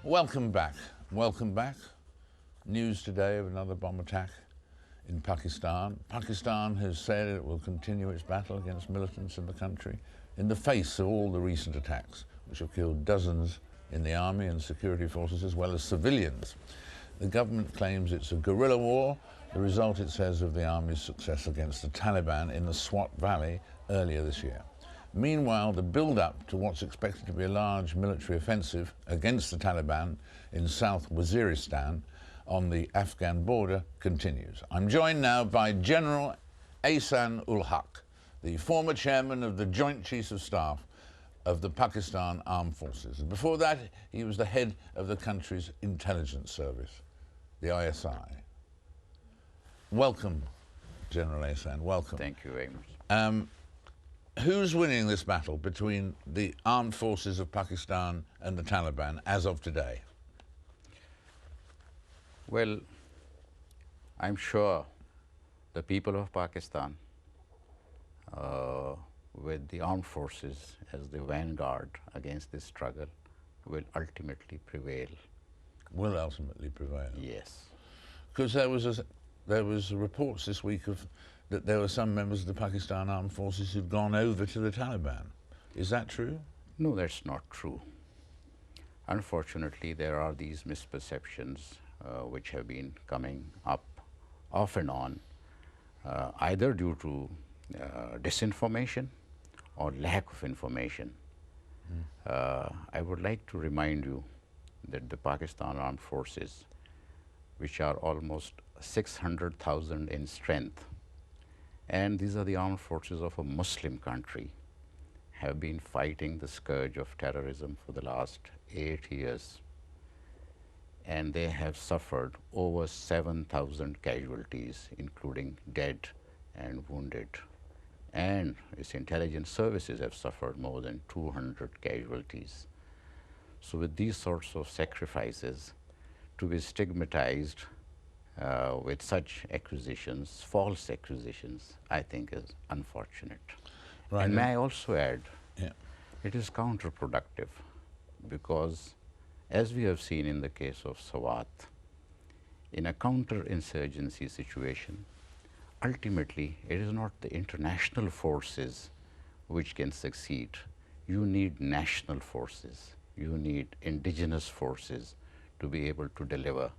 Welcome back. Welcome back. News today of another bomb attack in Pakistan. Pakistan has said it will continue its battle against militants in the country in the face of all the recent attacks, which have killed dozens in the army and security forces as well as civilians. The government claims it's a guerrilla war, the result, it says, of the army's success against the Taliban in the Swat Valley earlier this year. Meanwhile, the build-up to what's expected to be a large military offensive against the Taliban in South Waziristan on the Afghan border continues. I'm joined now by General Ehsan ul-Haq, the former chairman of the Joint Chiefs of Staff of the Pakistan Armed Forces. And before that, he was the head of the country's intelligence service, the ISI. Welcome, General Ehsan, welcome. Thank you very much. Who's winning this battle between the armed forces of Pakistan and the Taliban as of today? Well, I'm sure the people of Pakistan, with the armed forces as the vanguard against this struggle, will ultimately prevail. Will ultimately prevail? Yes. Because there was reports this week that there were some members of the Pakistan Armed Forces who'd gone over to the Taliban. Is that true? No, that's not true. Unfortunately, there are these misperceptions which have been coming up off and on, either due to disinformation or lack of information. I would like to remind you that the Pakistan Armed Forces, which are almost 600,000 in strength, and these are the armed forces of a Muslim country, have been fighting the scourge of terrorism for the last 8 years. And they have suffered over 7,000 casualties, including dead and wounded. And its intelligence services have suffered more than 200 casualties. So with these sorts of sacrifices, to be stigmatized with such accusations, false accusations, I think is unfortunate. Right. And may I also add, it is counterproductive, because as we have seen in the case of Swat, in a counterinsurgency situation, ultimately it is not the international forces which can succeed. You need national forces. You need indigenous forces to be able to deliver,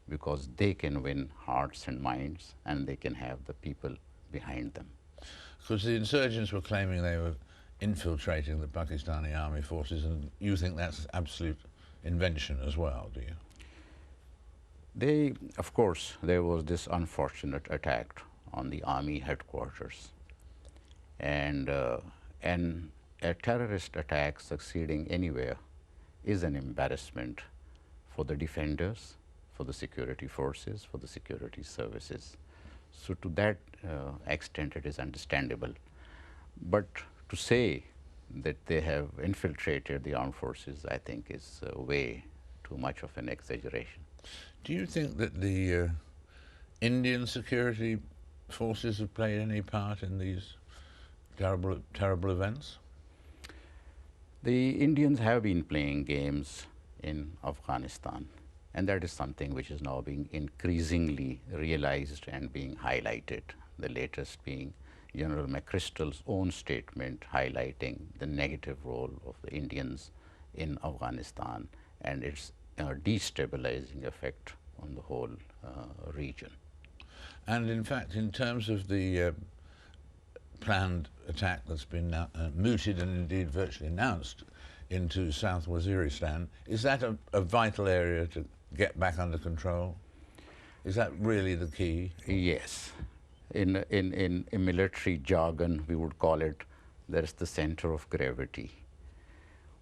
because they can win hearts and minds, and they can have the people behind them. Because the insurgents were claiming they were infiltrating the Pakistani army forces, and you think that's absolute invention as well, do you? Of course, there was this unfortunate attack on the army headquarters. And a terrorist attack succeeding anywhere is an embarrassment for the defenders, for the security forces, for the security services. So to that extent, it is understandable. But to say that they have infiltrated the armed forces, I think is way too much of an exaggeration. Do you think that the Indian security forces have played any part in these terrible events? The Indians have been playing games in Afghanistan, and that is something which is now being increasingly realized and being highlighted, the latest being General McChrystal's own statement highlighting the negative role of the Indians in Afghanistan and its destabilizing effect on the whole region. And in fact, in terms of the planned attack that's been mooted and indeed virtually announced into South Waziristan, is that a vital area to get back under control? Is that really the key? Yes. In military jargon, we would call it, there's the center of gravity.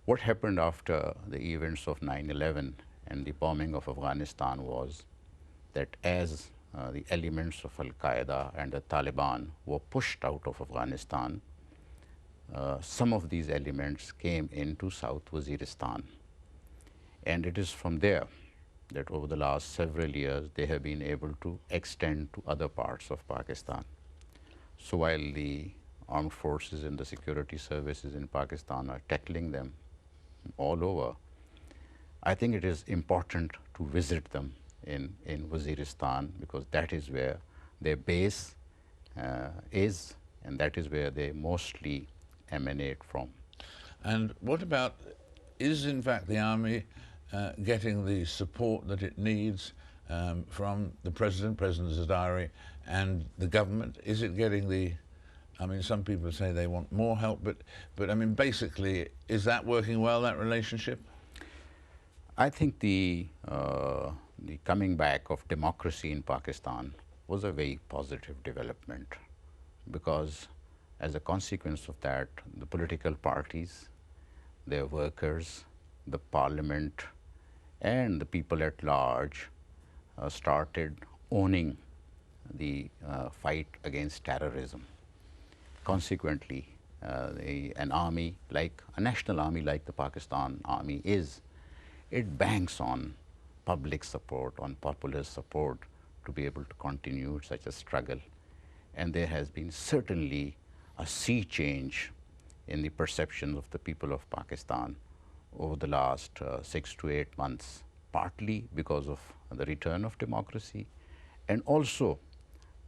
What happened after the events of 9/11 and the bombing of Afghanistan was that as the elements of Al-Qaeda and the Taliban were pushed out of Afghanistan, some of these elements came into South Waziristan. And it is from there that over the last several years, they have been able to extend to other parts of Pakistan. So while the armed forces and the security services in Pakistan are tackling them all over, I think it is important to visit them in Waziristan, because that is where their base is, and that is where they mostly emanate from. And what about, is in fact the army getting the support that it needs from the President Zadari, and the government? Is it getting the, I mean, some people say they want more help, but I mean, basically, is that working well, that relationship? I think the coming back of democracy in Pakistan was a very positive development, because as a consequence of that, the political parties, their workers, the parliament, and the people at large started owning the fight against terrorism. Consequently, an army like, a national army like the Pakistan Army is, it banks on public support, on popular support, to be able to continue such a struggle. And there has been certainly a sea change in the perception of the people of Pakistan over the last 6 to 8 months, partly because of the return of democracy, and also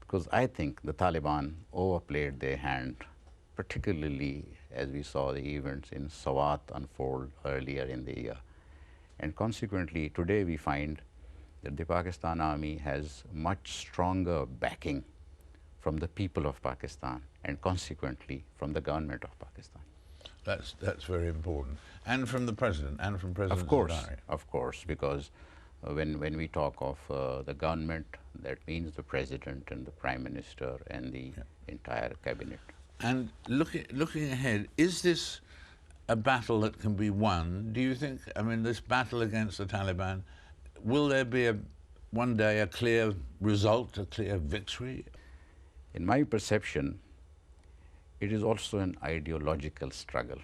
because I think the Taliban overplayed their hand, particularly as we saw the events in Swat unfold earlier in the year. And consequently, today we find that the Pakistan Army has much stronger backing from the people of Pakistan, and consequently from the government of Pakistan. That's very important. And from the President, and from President Zadari. Of course, because when we talk of the government, that means the President and the Prime Minister and the entire cabinet. And looking ahead, is this a battle that can be won? Do you think, I mean, this battle against the Taliban, will there be one day a clear result, a clear victory? In my perception, it is also an ideological struggle,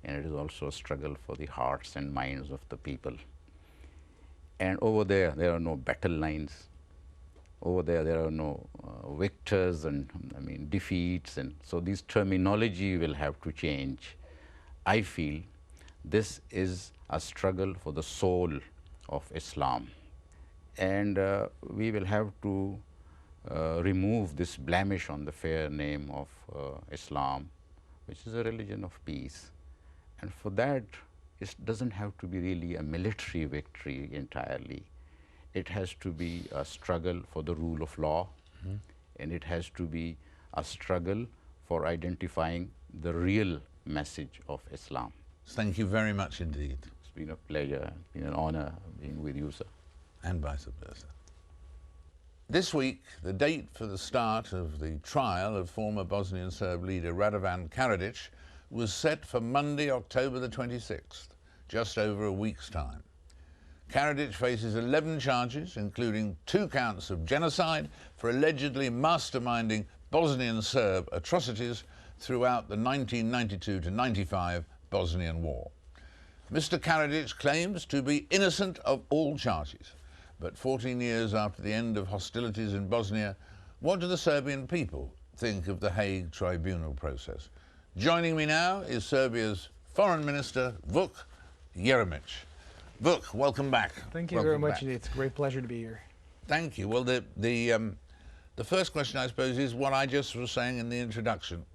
and it is also a struggle for the hearts and minds of the people. And over there are no battle lines. Over there are no victors and, I mean, defeats, and so this terminology will have to change. I feel this is a struggle for the soul of Islam, and we will have to remove this blemish on the fair name of Islam, which is a religion of peace. And for that, it doesn't have to be really a military victory entirely. It has to be a struggle for the rule of law, and it has to be a struggle for identifying the real message of Islam. Thank you very much indeed. It's been a pleasure, it's been an honor being with you, sir. And vice versa. This week, the date for the start of the trial of former Bosnian Serb leader Radovan Karadzic was set for Monday, October the 26th, just over a week's time. Karadzic faces 11 charges, including 2 counts of genocide for allegedly masterminding Bosnian Serb atrocities throughout the 1992-95 Bosnian War. Mr. Karadzic claims to be innocent of all charges. But 14 years after the end of hostilities in Bosnia, what do the Serbian people think of the Hague tribunal process? Joining me now is Serbia's Foreign Minister, Vuk Jeremic. Vuk, welcome back. Thank you very much. It's a great pleasure to be here. Thank you. Well, the first question, I suppose, is what I just was saying in the introduction.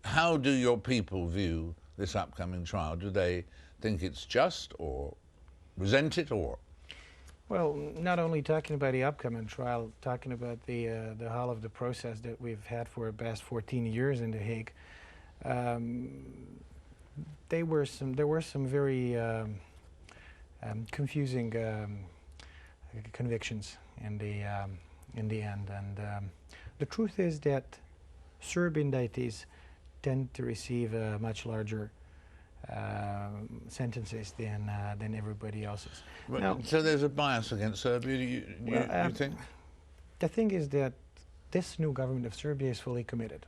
How do your people view this upcoming trial? Do they think it's just, or resent it, or? Well, not only talking about the upcoming trial, talking about the whole of the process that we've had for the past 14 years in The Hague, there were some very confusing convictions in the end, and the truth is that Serb indictees tend to receive much larger sentences than everybody else's. Now, so there's a bias against Serbia, you think? The thing is that this new government of Serbia is fully committed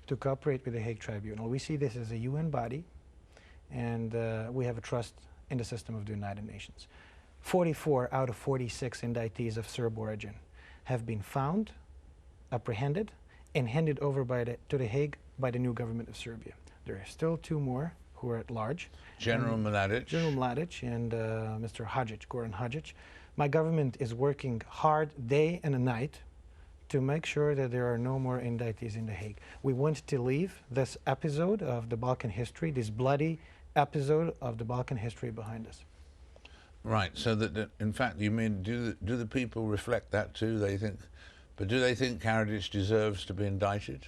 to cooperate with the Hague Tribunal. We see this as a UN body, and we have a trust in the system of the United Nations. 44 out of 46 indictees of Serb origin have been found, apprehended, and handed over to the Hague by the new government of Serbia. There are still 2 more who are at large. General Mladic. General Mladic and Mr. Hadžić, Goran Hadžić. My government is working hard day and night to make sure that there are no more indictees in The Hague. We want to leave this episode of the Balkan history, this bloody episode of the Balkan history behind us. Right, so that, in fact, you mean, do the people reflect that too? But do they think Karadzic deserves to be indicted?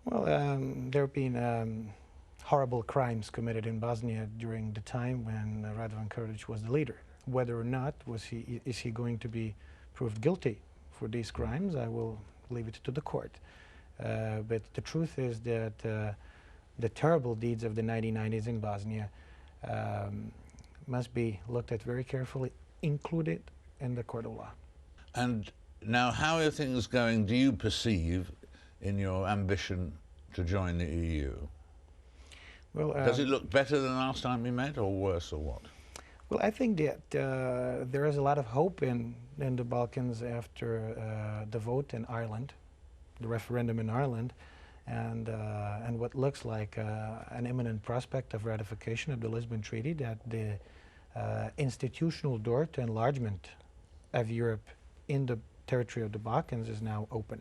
Well, there have been horrible crimes committed in Bosnia during the time when Radovan Karadzic was the leader. Whether or not is he going to be proved guilty for these crimes, I will leave it to the court. But the truth is that the terrible deeds of the 1990s in Bosnia must be looked at very carefully, included in the court of law. And now, how are things going, do you perceive, in your ambition to join the EU? Well, does it look better than last time we met, or worse, or what? Well, I think that there is a lot of hope in the Balkans after the vote in Ireland, the referendum in Ireland, and what looks like an imminent prospect of ratification of the Lisbon Treaty, that the institutional door to enlargement of Europe in the territory of the Balkans is now open.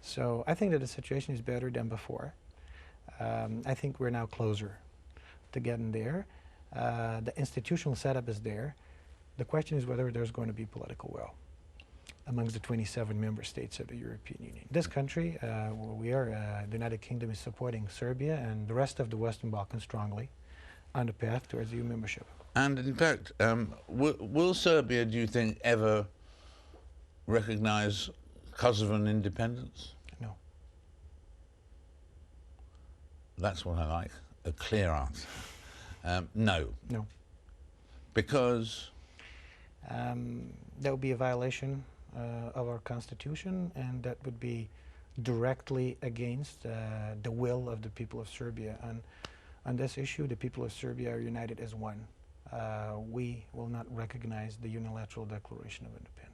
So I think that the situation is better than before. I think we're now closer to getting there. The institutional setup is there. The question is whether there's going to be political will amongst the 27 member states of the European Union. This country, where we are, the United Kingdom, is supporting Serbia and the rest of the Western Balkans strongly on the path towards EU membership. And in fact, will Serbia, do you think, ever recognize Kosovan independence? No. That's what I like, a clear answer. No. No. Because? That would be a violation of our constitution, and that would be directly against the will of the people of Serbia. And on this issue, the people of Serbia are united as one. We will not recognize the unilateral declaration of independence.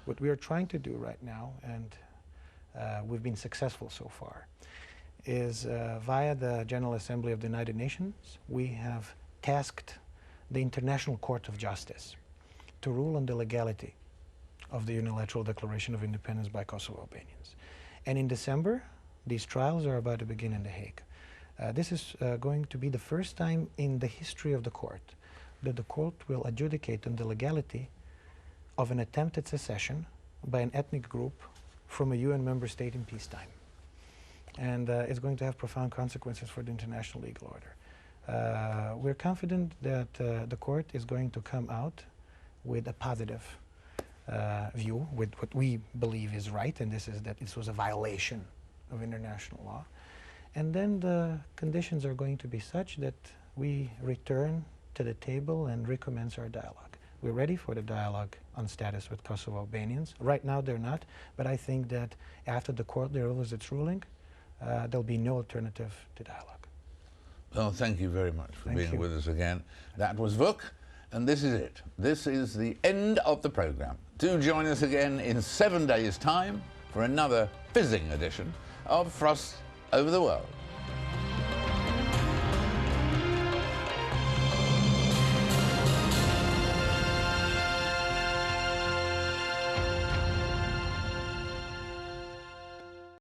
What we are trying to do right now, and we've been successful so far, is via the General Assembly of the United Nations, we have tasked the International Court of Justice to rule on the legality of the unilateral declaration of independence by Kosovo Albanians. And in December, these trials are about to begin in The Hague. This is going to be the first time in the history of the court that the court will adjudicate on the legality of an attempted secession by an ethnic group from a UN member state in peacetime. And it's going to have profound consequences for the international legal order. We're confident that the court is going to come out with a positive view, with what we believe is right, and this is that this was a violation of international law. And then the conditions are going to be such that we return to the table and recommence our dialogue. We're ready for the dialogue on status with Kosovo Albanians. Right now they're not, but I think that after the court delivers its ruling, there'll be no alternative to dialogue. Well, thank you very much for being with us again. That was Vuk, and this is it. This is the end of the programme. Do join us again in 7 days' time for another fizzing edition of Frost Over the World.